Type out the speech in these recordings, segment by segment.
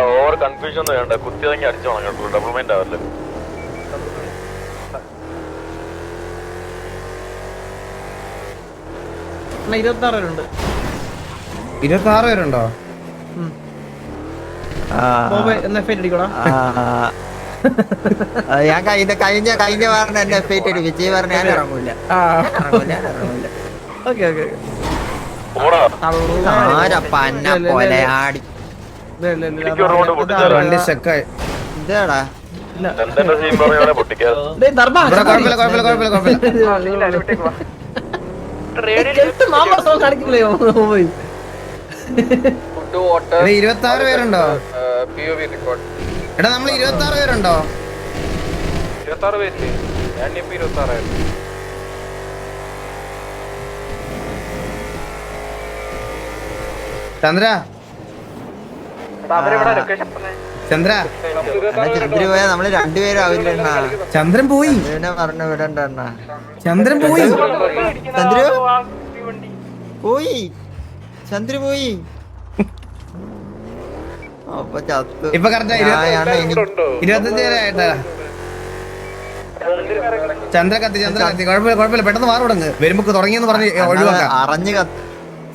Over confusion ഒന്നും വേണ്ട, കുത്തി തന്നെ അടിച്ചോളാം കേട്ടോ, ഡെവലപ്മെന്റ് ആവല്ലേ. ഇരുപത്താറ് പേരുണ്ടോ? ഞാൻ കഴിഞ്ഞ പറഞ്ഞ എന്നെ എഫ്ഐറ്റ് ഒരു വിജയ് പറഞ്ഞ ഞാൻ ഇറങ്ങൂല. ഇതാടാ ഇരുപത്താറ് പേരുണ്ടോ? എടാ നമ്മള് 26 പേരുണ്ടോ? 26 പേരില്ലേ? ഞാൻ ഇപ്പൊ 26 ചന്ദ്ര ചന്ദ്ര ചന്ദ്ര പോയാ നമ്മള് രണ്ടുപേരും ആവില്ല. ചന്ദ്രൻ പോയി, പറഞ്ഞു വിടണ്ട. ചന്ദ്രൻ പോയി, ചന്ദ്ര പോയി, ചന്ദ്ര പോയി. ഇപ്പൊ കറക്റ്റ് 25 പേരായിട്ടാ. ചന്ദ്ര കത്തി കുഴപ്പമില്ല, പെട്ടെന്ന് മാറി തുടങ്ങ്. വരുമ്പോ തുടങ്ങിയെന്ന് പറഞ്ഞ് ഒഴിവാക്കാം.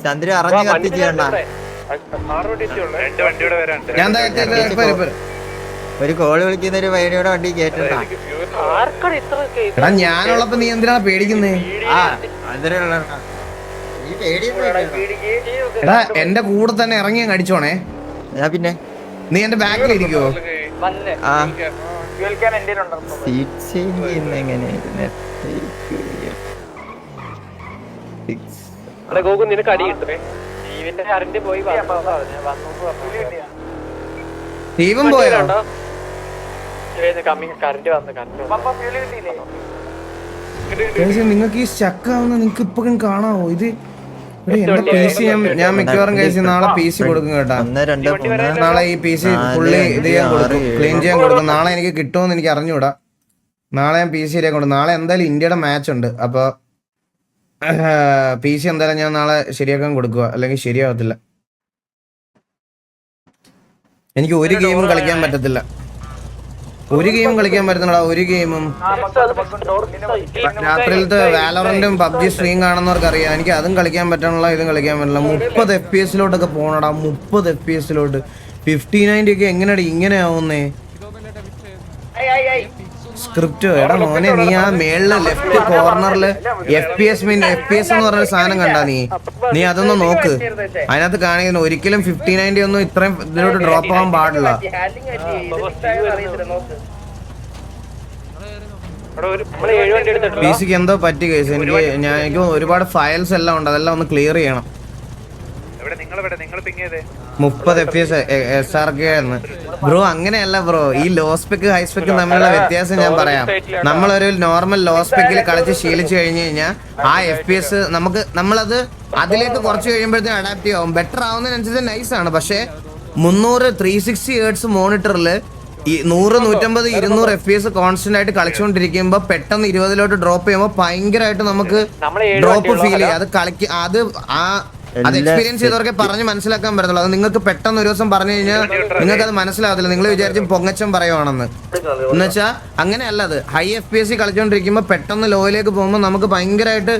ചന്ദ്ര അറിഞ്ഞ് കത്തിച്ചേണ്ട. ഞാൻ ഒരു കോള് വിളിക്കുന്ന ഒരു പയ്യനോടെ വണ്ടി കേട്ടണ്ട. എടാ ഞാനുള്ളപ്പോ നീ എന്തിനാ പേടിക്കുന്നേ? എടാ എന്റെ കൂടെ തന്നെ ഇറങ്ങി അങ്ങ് അടിച്ചോണേ. പിന്നെ നീ എന്റെ ബാക്കിൽ ഇരിക്കുവോ? നിനക്ക് അടി കിട്ടുമേ. ദീപം പോയോ? നിങ്ങൾക്ക് ഈ സ്റ്റക്കാവുന്ന നിങ്ങൾക്ക് ഇപ്പൊ കാണാവോ? ഇത് എന്റെ പി സി ഞാൻ മിക്കവാറും കഴിച്ച് നാളെ പി സി കൊടുക്കും കേട്ടാ. നാളെ ഈ പി സി ഫുള്ളി ഇത് ചെയ്യാൻ കൊടുക്കും, ക്ലീൻ ചെയ്യാൻ കൊടുക്കും. നാളെ എനിക്ക് കിട്ടുമെന്ന് എനിക്ക് അറിഞ്ഞൂടാ. നാളെ ഞാൻ പി സി ശരിയാക്കി കൊടുക്കും. നാളെ എന്തായാലും ഇന്ത്യയുടെ മാച്ച് ഉണ്ട്. അപ്പൊ പി സി എന്തായാലും ഞാൻ നാളെ ശരിയാക്കാൻ കൊടുക്കുക, അല്ലെങ്കിൽ ശരിയാവത്തില്ല. എനിക്ക് ഒരു ഗെയിമും കളിക്കാൻ പറ്റത്തില്ല, ഒരു ഗെയിമും കളിക്കാൻ പറ്റുന്നില്ല. ഒരു ഗെയിമും രാത്രിയിലത്തെ വാലോറന്റും പബ്ജി സ്ട്രീം കാണുന്നവർക്ക് അറിയാം. എനിക്ക് അതും കളിക്കാൻ പറ്റാനുള്ള, ഇതും കളിക്കാൻ പറ്റില്ല. 30 FPS പോണടാ, 30 FPS 59 ഒക്കെ എങ്ങനെയാ ഇങ്ങനെ ആവുന്നേ? സ്ക്രിപ്റ്റ് എടാ മോനെ, നീ ആ മേളില് ലെഫ്റ്റ് കോർണറില് FPS എന്ന് പറഞ്ഞൊരു സാധനം കണ്ടാ? നീ അതൊന്ന് നോക്ക്. അതിനകത്ത് കാണിക്കുന്നു ഒരിക്കലും 5090 ഒന്നും ഇത്രയും ഇതിലോട്ട് ഡ്രോപ്പ് ആവാൻ പാടില്ല. പി സിക്ക് എന്തോ പറ്റി കേസ്. എനിക്ക് ഒരുപാട് ഫയൽസ് എല്ലാം ഉണ്ട്, അതെല്ലാം ഒന്ന് ക്ലിയർ ചെയ്യണം. 30 FPS SRK എന്ന് ബ്രോ. അങ്ങനെയല്ല ബ്രോ, ഈ ലോ സ്പെക്ക് ഹൈ സ്പെക്കും തമ്മിലുള്ള വ്യത്യാസം ഞാൻ പറയാം. നമ്മളൊരു നോർമൽ ലോ സ്പെക്കിൽ കളിച്ച് ശീലിച്ചു കഴിഞ്ഞു കഴിഞ്ഞാൽ ആ FPS നമ്മളത് അതിലേക്ക് കുറച്ച് കഴിയുമ്പോഴത്തേക്കും അഡാപ്റ്റ് ആവും. ബെറ്റർ ആവുന്നതിനനുസരിച്ച് നൈസാണ്. പക്ഷേ 300 360 ഹെർട്സ് മോണിറ്ററിൽ ഈ 100 150 200 FPS കോൺസ്റ്റന്റ് ആയിട്ട് കളിച്ചുകൊണ്ടിരിക്കുമ്പോ പെട്ടെന്ന് 20 ഡ്രോപ്പ് ചെയ്യുമ്പോൾ ഭയങ്കരമായിട്ട് നമുക്ക് ഡ്രോപ്പ് ഫീൽ ചെയ്യും. അത് എക്സ്പീരിയൻസ് ചെയ്തവർക്ക് പറഞ്ഞ് മനസ്സിലാക്കാൻ പറ്റത്തുള്ളൂ. അത് നിങ്ങൾക്ക് പെട്ടെന്ന് ഒരു ദിവസം പറഞ്ഞു കഴിഞ്ഞാൽ നിങ്ങൾക്ക് അത് മനസ്സിലാവത്തില്ല. നിങ്ങൾ വിചാരിച്ചും പൊങ്ങച്ചം പറയുവാണെന്ന്. എന്നുവെച്ചാൽ അങ്ങനെയല്ല. അത് ഹൈ FPS കളിച്ചോണ്ടിരിക്കുമ്പോ പെട്ടെന്ന് ലോയിലേക്ക് പോകുമ്പോൾ നമുക്ക് ഭയങ്കരമായിട്ട്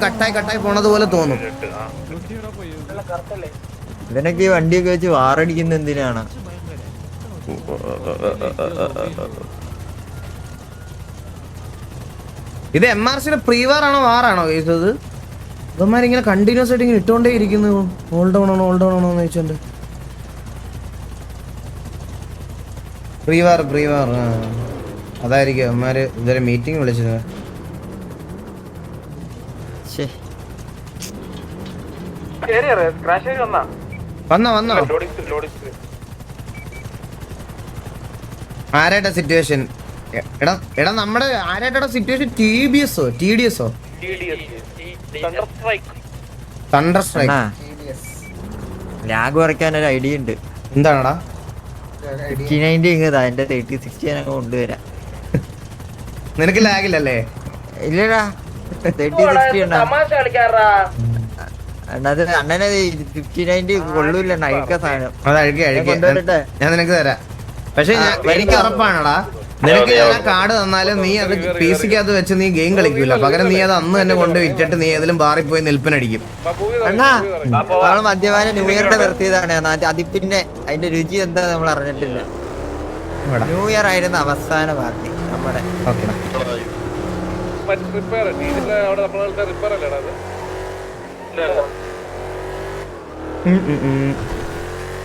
കട്ടായി പോണത് പോലെ തോന്നും. ഇവനൊക്കെ വണ്ടിയൊക്കെ വെച്ച് വാറടിക്കുന്ന എന്തിനാണ്? ഇത് MRCയുടെ പ്രീവാർ ആണോ വാറാണോ കേസത്? ഇവന്മാരിങ്ങനെ കണ്ടിന്യൂസ് ആയിട്ട് ഇങ്ങനെ ഇട്ടുകൊണ്ടേ ഇരിക്കുന്നു. ഓൾ ഡൗൺ ആണോ എന്ന് ചോദിച്ചോണ്ട് പ്രീവാർ അതായിരിക്കും അവന്മാര് ഇതുവരെ മീറ്റിംഗ് വിളിച്ചത്. വന്നോ ആരായിട്ടാ സിറ്റുവേഷൻ? എടാ നമ്മുടെ ആരായിട്ടാ situation? TDS thunder strike. Lag കുറയ്ക്കാൻ ഒരു ഐഡിയ ഉണ്ട്. എന്താണടാ? 5090 എന്റെ 3060 കൊണ്ടുവരാം. നിനക്ക് ലാഗില്ലല്ലേ? ഇല്ലടാ, അണ്ണനെ 50-90 കൊള്ളൂല അഴുക്ക സാധനം. അത് അഴുക്കി കൊണ്ടുവരട്ടെ. ഞാൻ നിനക്ക് തരാം. പക്ഷെ എനിക്ക് ഉറപ്പാണടാ, നിനക്ക് ഞാൻ കാർഡ് തന്നാലും നീ അത് PC-ക്കകത്ത് വെച്ച് നീ ഗെയിം കളിക്കൂല. പകരം നീ അത് അന്ന് തന്നെ കൊണ്ട് വിറ്റിട്ട് നീ ഏതെങ്കിലും ബാറിൽ പോയി നിൽപ്പനടിക്കും. അണ്ണാ നമ്മള് മദ്യപാന ന്യൂ ഇയറിന്റെ നിർത്തിയതാണ്. അത് പിന്നെ അതിന്റെ രുചി എന്താ നമ്മൾ അറിഞ്ഞിട്ടില്ല. ന്യൂ ഇയർ ആയിരുന്നു അവസാന പാർട്ടി നമ്മുടെ.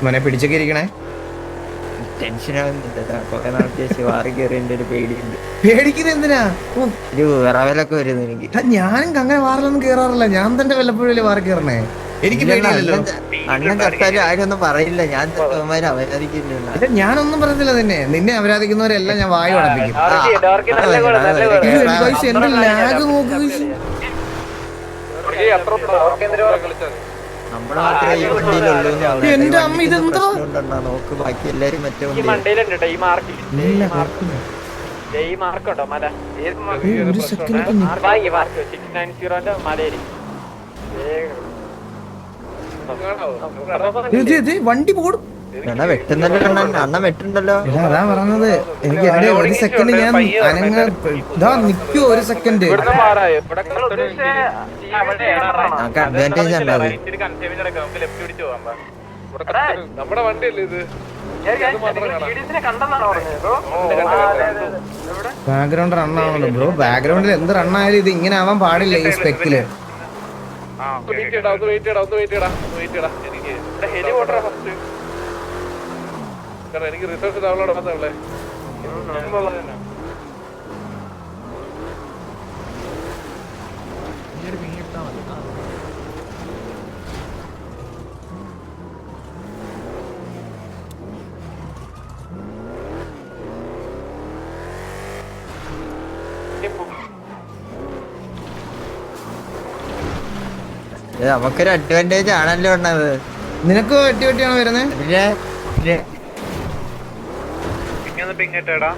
മോനെ പിടിച്ചൊക്കെ ഇരിക്കണേ. പേടിക്കുന്നത് എന്തിനാ? ഒരു വിറവലൊക്കെ വരുന്നു എനിക്ക്. ഞാനും അങ്ങനെ വാറിലൊന്നും കേറാറില്ല. ഞാൻ തന്നെ വല്ലപ്പോഴും വാറി കയറണേ. എനിക്ക് പേടിയില്ലല്ലോ. അണ്ണൻ ചത്താലും ആരും ഒന്നും പറയില്ല. ഞാൻ അവരാധിക്കുന്നില്ല. ഞാനൊന്നും പറയത്തില്ല. നിന്നെ അപരാധിക്കുന്നവരെല്ലാം ഞാൻ വായു അടപ്പിക്കും. എന്റെ ലാഗ് നോക്കുക. നമ്മള് മാത്രമേ ഈ വണ്ടിയിലുള്ളൂ. എന്റെ അമ്മ ഇതെന്താ നോക്ക്, ബാക്കി എല്ലാരും മറ്റേ ഒരു സെക്കൻഡ് വണ്ടി പോടും. അണ്ണ വെട്ടുണ്ടല്ലോ. അതാ പറഞ്ഞത്. എനിക്ക് എന്റെ ഒരു സെക്കൻഡ് ഞാൻ അനങ്ങ ഇതാ നിക്കോ. ഒരു സെക്കൻഡ് നമുക്ക് അഡ്വാൻറ്റേജ് ഉണ്ട് അത്. നമ്മുടെ വണ്ടിയല്ലേ ഇത്? ബാക്ക്ഗ്രൗണ്ട് റണ്ണാണല്ലോ ബ്രോ. ബാക്ക്ഗ്രൗണ്ടിൽ എന്ത് റണ്ണായാലും ഇത് ഇങ്ങനെ ആവാൻ പാടില്ല ഈ സ്പെക്കില്. എനിക്ക് റിസൾട്ട് ഡൗൺലോഡ് മാത്രമല്ലേ. നമുക്കൊരു അഡ്വാൻറ്റേജ് ആണല്ലോ ഉള്ളത്. നിനക്ക് വെട്ടി വെട്ടിയാണോ വരുന്നത്? പിങ്ങട്ടാ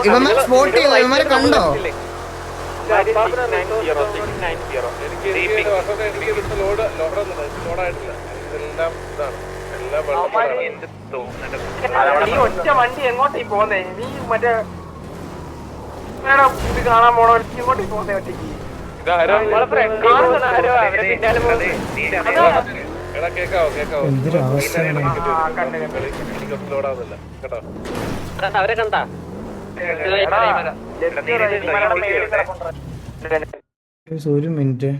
ഇവന്മാർ സ്പോട്ട് ചെയ്തോ? ഇവന്മാരെ കണ്ടോ? ഒറ്റ വണ്ടി എങ്ങോട്ടേ പോന്നേ? നീ മറ്റേ ഇത് കാണാൻ പോണ ഇങ്ങോട്ടേ പോന്നേ ഒറ്റയ്ക്ക്? എന്തൊരു അവസ്ഥയാണ്. അവരെ കണ്ടാ ഒരു മിനിറ്റ്.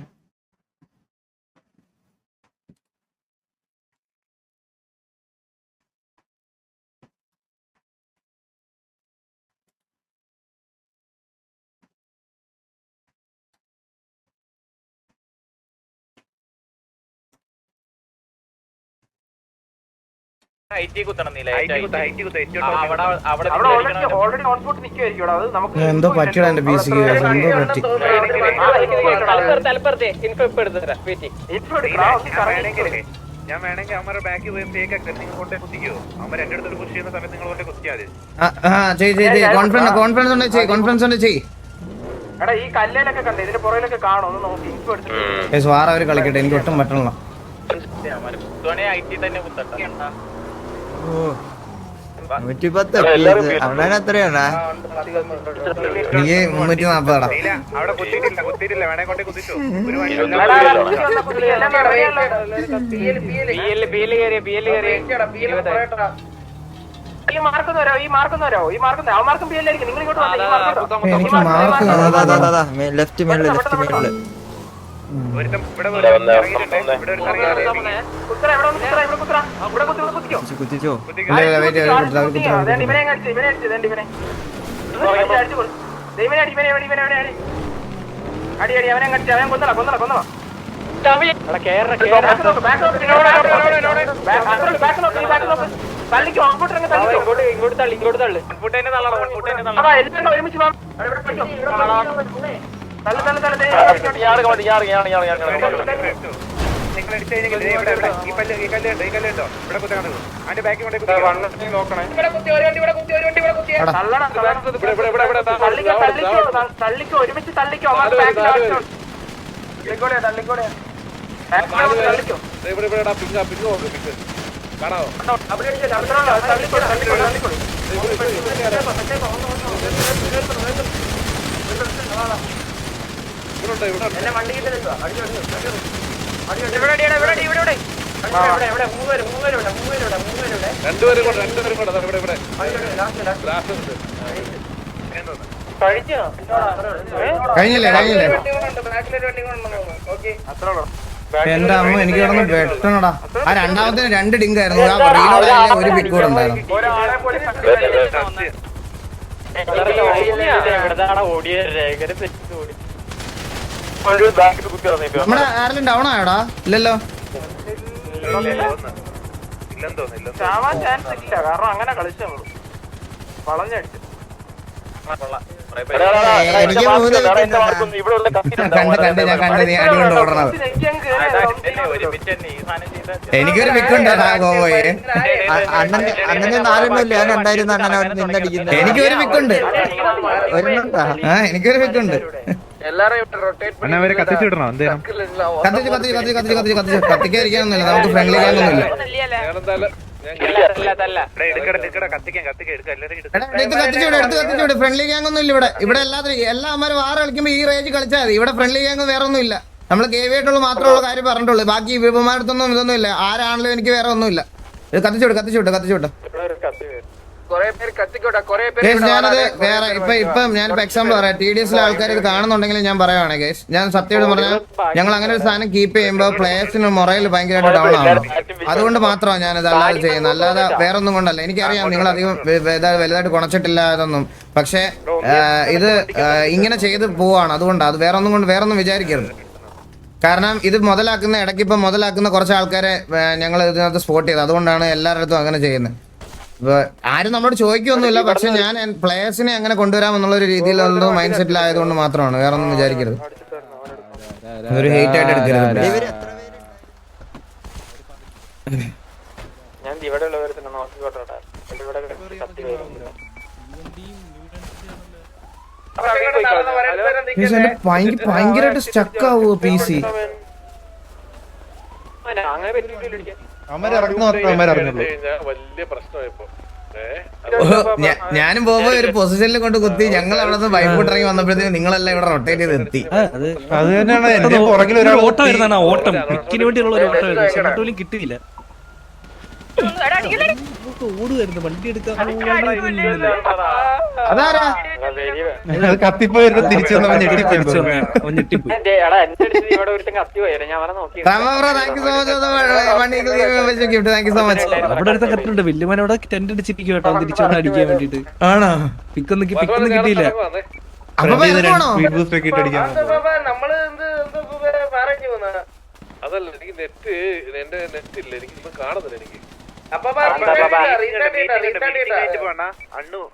എന്തോ പറ്റിയടാ എന്റെ PC-ക്ക്. എന്തോ പറ്റി. ഞാൻ വേണമെങ്കിൽ അമ്മയുടെ ബാക്കിൽ പോയി ഫേക്ക് ആക്കി നിങ്ങൾ കൊണ്ടേ കുത്തിക്കോ. അമ്മ എന്റെ അടുത്ത് പുഷ് ചെയ്യുന്ന സമയത്ത് നിങ്ങൾ കൊണ്ടേ കുത്തിയാൽ കോൺഫിഡൻസ് ഉണ്ട്. കോൺഫിഡൻസ് ഉണ്ട്. എടാ ഈ കല്ലിലൊക്കെ കണ്ടേ? ഇതിന്റെ പുറകിലൊക്കെ കാണോ? ഒന്ന് നോക്കി ഇൻഫോ എടുത്തിട്ട് വാറ അവര് കളിക്കട്ടെ. എനിക്ക് ഒട്ടും പറ്റണില്ല. തന്നെ കുത്തട്ട. 110 അവനാണ് എത്രയാണാ? എനിക്ക് 340. അവിടെ കുത്തിയിട്ടില്ല വേണേ കൊണ്ടേ കുത്തിച്ചോ. ഒരു ഈ മാർക്കൊന്ന് വരോ? അവന്മാർക്കും ബിയിലായിരിക്കും. നിങ്ങൾ ഇങ്ങോട്ട് എനിക്ക് മാർക്ക് ലെഫ്റ്റ് മേളില് കുത്തിച്ചോ. അടി അവനെ കടിച്ചു. അവൻ കൊന്നള ഇങ്ങോട്ട് തള്ളു. ഒരുമിച്ച് നിങ്ങൾ അടിച്ചു കഴിഞ്ഞാൽ ഈ കല്ലുണ്ടോ ഇവിടെ കുത്താണോ അതിന്റെ ബാക്കി കൊണ്ടേ തള്ളിക്കോ ഒരുമിച്ച് തള്ളിക്കോ തള്ളിക്കോടെ കഴിഞ്ഞില്ലേ എന്റെ അമ്മ എനിക്ക് കിടന്ന് വെട്ടണടാ. ആ രണ്ടാമത്തിന് 2 ഡിങ്ക് ആയിരുന്നു. ആ റീലോഡ് ഒരു പിക്ക് കൂടെ ഉണ്ടായിരുന്നു. നമ്മുടെ ആരെങ്കിലും ഡൗൺ ആയോടാ? ഇല്ലല്ലോ. ചാവാൻ ചാൻസ് ഇല്ല കാരണം അങ്ങനെ കളിച്ചു വളഞ്ഞടിച്ചു. എനിക്ക് 3 കണ്ട് ഞാൻ കണ്ടത് നീ അടികൊണ്ട് ഓടണത്. എനിക്കൊരു പിക്കുണ്ട് ഗോവയെ. അണ്ണന് 4 ഇല്ല, ഞാൻ ഉണ്ടായിരുന്നു അണ്ണനെ അവിടെ നിന്നടിക്കുന്നത്. എനിക്കൊരു പിക്കുണ്ട്. ആ എനിക്കൊരു പിക്കുണ്ട്. കത്തിച്ചു വിടണോ എന്തേലും കത്തിക്കാതിരിക്കാനൊന്നുമില്ല. നമുക്ക് ഫ്രണ്ട്ലി കാണുന്നില്ല. ഫ്രണ്ട്ലി ഗ്യാങ് ഒന്നും ഇല്ല ഇവിടെ. ഇവിടെ എല്ലാ അമ്മമാരും 6 കളിക്കുമ്പോ ഈ റേഞ്ച് കളിച്ചാൽ മതി. ഇവിടെ ഫ്രണ്ട്ലി ഗ്യാങ് വേറെ ഒന്നും ഇല്ല. നമ്മൾ കേവിയായിട്ടുള്ള മാത്രമുള്ള കാര്യം പറഞ്ഞിട്ടുള്ളൂ. ബാക്കി വിപമാനത്തൊന്നും ഇതൊന്നും ഇല്ല. ആരാണെങ്കിലും എനിക്ക് വേറെ ഒന്നുമില്ല. കത്തിച്ചോട്ടെ ഞാനത് വേറെ ഇപ്പം ഞാനിപ്പോ എക്സാമ്പിൾ പറയാം. TDSലെ ആൾക്കാർ ഇത് കാണുന്നുണ്ടെങ്കിൽ ഞാൻ പറയുവാണ് ഗേസ്, ഞാൻ സത്യമായിട്ട് പറഞ്ഞാൽ ഞങ്ങൾ അങ്ങനെ ഒരു സാധനം കീപ്പ് ചെയ്യുമ്പോൾ പ്ലേയേഴ്സിന് മൊറയിൽ ഭയങ്കരമായിട്ട് ഡൗൺ ആവണം. അതുകൊണ്ട് മാത്രമാണ് ഞാനിത് അല്ലാതെ ചെയ്യുന്നത്. അല്ലാതെ വേറെ ഒന്നും കൊണ്ടല്ല. എനിക്കറിയാം നിങ്ങൾ അധികം വലുതായിട്ട് കുണച്ചിട്ടില്ല അതൊന്നും. പക്ഷെ ഇത് ഇങ്ങനെ ചെയ്ത് പോവാണ്. അതുകൊണ്ടാണ്. അത് വേറെ ഒന്നും വിചാരിക്കരുത്. കാരണം ഇത് ഇടയ്ക്ക് ഇപ്പം മുതലാക്കുന്ന കുറച്ച് ആൾക്കാരെ ഞങ്ങൾ ഇതിനകത്ത് സ്പോട്ട് ചെയ്ത്. അതുകൊണ്ടാണ് എല്ലാവരുടെ അടുത്തും അങ്ങനെ ചെയ്യുന്നത്. ആരും നമ്മളോട് ചോദിക്കൊന്നുമില്ല. പക്ഷെ ഞാൻ പ്ലേയേഴ്സിനെ അങ്ങനെ കൊണ്ടുവരാമെന്നുള്ള ഒരു രീതിയിലുള്ള മൈൻഡ് സെറ്റിലായതുകൊണ്ട് മാത്രമാണ്. വേറെ ഒന്നും വിചാരിക്കരുത്. ഒരു ഹേറ്റ് ആയിട്ട് എടുക്കരുത്. ഭയങ്കരമായിട്ട് സ്റ്റക്ക് ആവുമോ PC? ഞാനും പോകുമ്പോ ഒരു പൊസിഷനിൽ കൊണ്ട് കുത്തി. ഞങ്ങൾ അവിടെ നിന്ന് ബൈക്കോട്ട് ഇറങ്ങി വന്നപ്പോഴത്തേക്കും നിങ്ങളെല്ലാം ഇവിടെ റൊട്ടേറ്റ് ചെയ്ത് എത്തി. അത് തന്നെയാണ് ഓട്ടം വരുന്നതാണ്. ഓട്ടം പിക്കിന് വേണ്ടിയുള്ള ഒരു ഓട്ടം കിട്ടിയില്ല. ഓടുമായിരുന്നു വണ്ടി എടുക്കാൻ. അതാരാ കത്തിപ്പോയി തിരിച്ചു അവിടെ അടുത്ത കത്തുണ്ട്. വല്യമാനോടെ ടെന്റ് അടിച്ചിരിക്കും കേട്ടോ തിരിച്ചു അടിക്കാൻ വേണ്ടിട്ട്. ആണോ? പിക്കൊന്നും കിട്ടിയില്ല. അതല്ല എനിക്ക് നെറ്റ് എന്റെ നെറ്റ് ഇല്ല. എനിക്കൊന്നും കാണുന്നില്ല. എനിക്ക്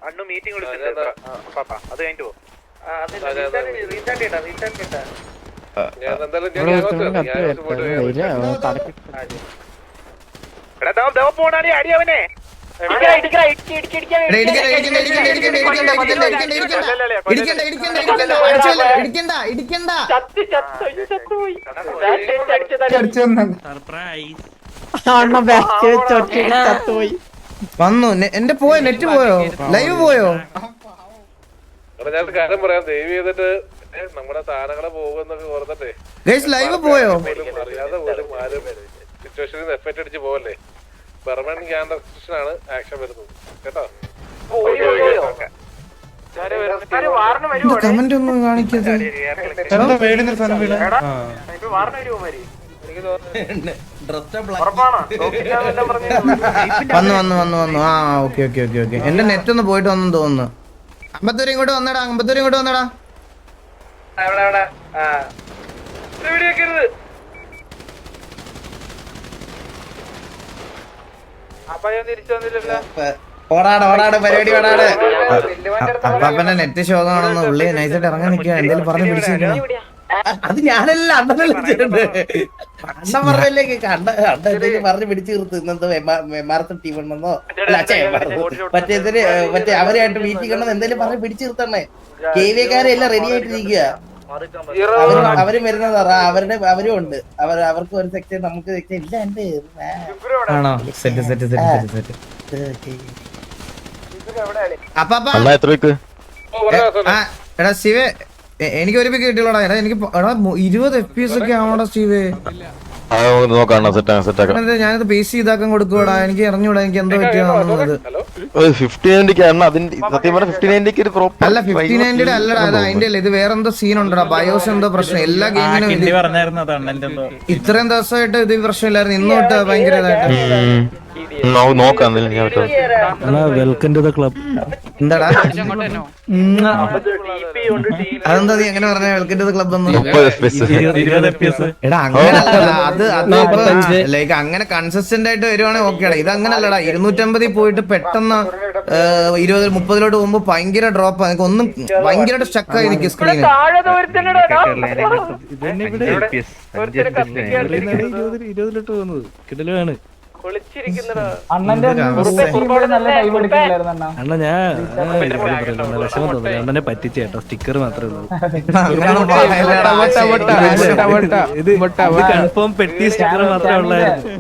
അണ്ണു മീറ്റിംഗ് വിളിച്ചിട്ടുണ്ട്. അത് കഴിഞ്ഞിട്ട് പോകും. ഞാൻ എന്തായാലും പോണാടി അടി അവനെ. വന്നു. എന്റെ പോയോ? നെറ്റ് പോയോ? ലൈവ് പോയോ? ഞാൻ കാര്യം പറയാം. ദയവ് ചെയ്തിട്ട് നമ്മുടെ സാധനങ്ങളെ പോകുന്നൊക്കെ ഓർത്തിട്ടെ ലൈവ് പോയോ? അറിയാതെ പോലും ആരും സിറ്റുവേഷനിൽ എഫക്ട് അടിച്ച് പോവല്ലേ. പെർമനന്റ് ക്യാൻ റെസ്ട്രിക്ഷൻ ആണ് ആക്ഷൻ വരുന്നത് കേട്ടോ. കമന്റ് ഒന്നും കാണിക്കരുത്. വന്നു. ആ ഓക്കെ. എന്റെ നെറ്റ് ഒന്ന് പോയിട്ട് വന്നു തോന്നുന്നു. അമ്പത്തൂര് ഇങ്ങോട്ട് വന്നടാ. അപ്പൊ ഞാൻ തിരിച്ചു വന്നില്ലല്ലോ. ഓടാട് പരിപാടി ഓടാട്. അപ്പാപ്പന്റെ നെറ്റ് ശോകമാണെന്ന് ഉള്ളി നൈസായിട്ട് ഇറങ്ങാൻ നിൽക്കുക. എന്തേലും പറഞ്ഞ് പിടിച്ചിരിക്കണം. അത് ഞാനല്ല അണ്ണനല്ല ചെയ്യണ്ട്. അണ്ണൻ പറഞ്ഞല്ലേ അണ്ണ എന്തെങ്കിലും പറഞ്ഞ് പിടിച്ചു നിർത്ത്. ഇന്നത്തെ മാരത്തൺ ടീം ഉണ്ടെന്നോ അല്ല മറ്റേ അവരായിട്ട് മീറ്റിംഗ് ഉണ്ടെന്ന് എന്തെങ്കിലും പറഞ്ഞ് പിടിച്ചു നിർത്തണേ. KVക്കാരെ എല്ലാം റെഡി ആയിട്ടിരിക്കുക. അവരും വരുന്നതാ അവരും ഉണ്ട്. അവർക്ക് ഒരു സെക്ഷൻ നമുക്ക് സെക്ഷൻ ഇല്ല. എന്റെ ആണോ സെറ്റ് അപ്പാപ്പ എടാ ശിവേ എനിക്ക് ഒരു പിക്ക് കിട്ടിയോടാ. എടാ എനിക്ക് 20 FPS ഒക്കെ ആവണോടാ ശിവേ. ഞാനത് പേസ് ചെയ്താക്കാൻ കൊടുക്കുവാടാ. എനിക്ക് ഇറങ്ങിവിടാ. എനിക്ക് എന്തോ പറ്റിയത് അല്ല 59 അല്ലടാ. അത് അതിന്റെ അല്ല. ഇത് വേറെന്തോ സീൻ ഉണ്ടടാ. ബയോസ് എന്തോ പ്രശ്നം. എല്ലാ ഗെയിമിനും ഇത്രയും ദിവസമായിട്ട് ഇത് പ്രശ്നമില്ലായിരുന്നു. ഇന്ന് തൊട്ട് ഭയങ്കര വെൽക്കം ടു ദ ക്ലബ്. എന്താടാ അതെന്താ നീ എങ്ങനെ പറഞ്ഞ വെൽക്കം ടു ദ ക്ലബ് എന്ന്? എടാ അങ്ങനല്ലടാ. അത് ലൈക്ക് അങ്ങനെ കൺസിസ്റ്റന്റ് ആയിട്ട് വരുവാണെങ്കിൽ ഓക്കെയാണ്. ഇത് അങ്ങനല്ലടാ. 250 പോയിട്ട് പെട്ടെന്ന് 20-30 പോകുമ്പോ ഭയങ്കര ഡ്രോപ്പ്. എനിക്ക് ഒന്നും ഭയങ്കരമായിട്ട് സ്റ്റക്കായി നിൽക്കും സ്ക്രീന്. കിടലാണ് അണ്ണന്റെ അണ്ണ വിഷമം തോന്നില്ല. അണ്ണനെ പറ്റിച്ചേട്ടോ. സ്റ്റിക്കർ മാത്രമേ ഉള്ളൂ. ഇത് കൺഫേം പെട്ടി സ്റ്റിക്കർ മാത്രമേ ഉള്ളായിരുന്നു.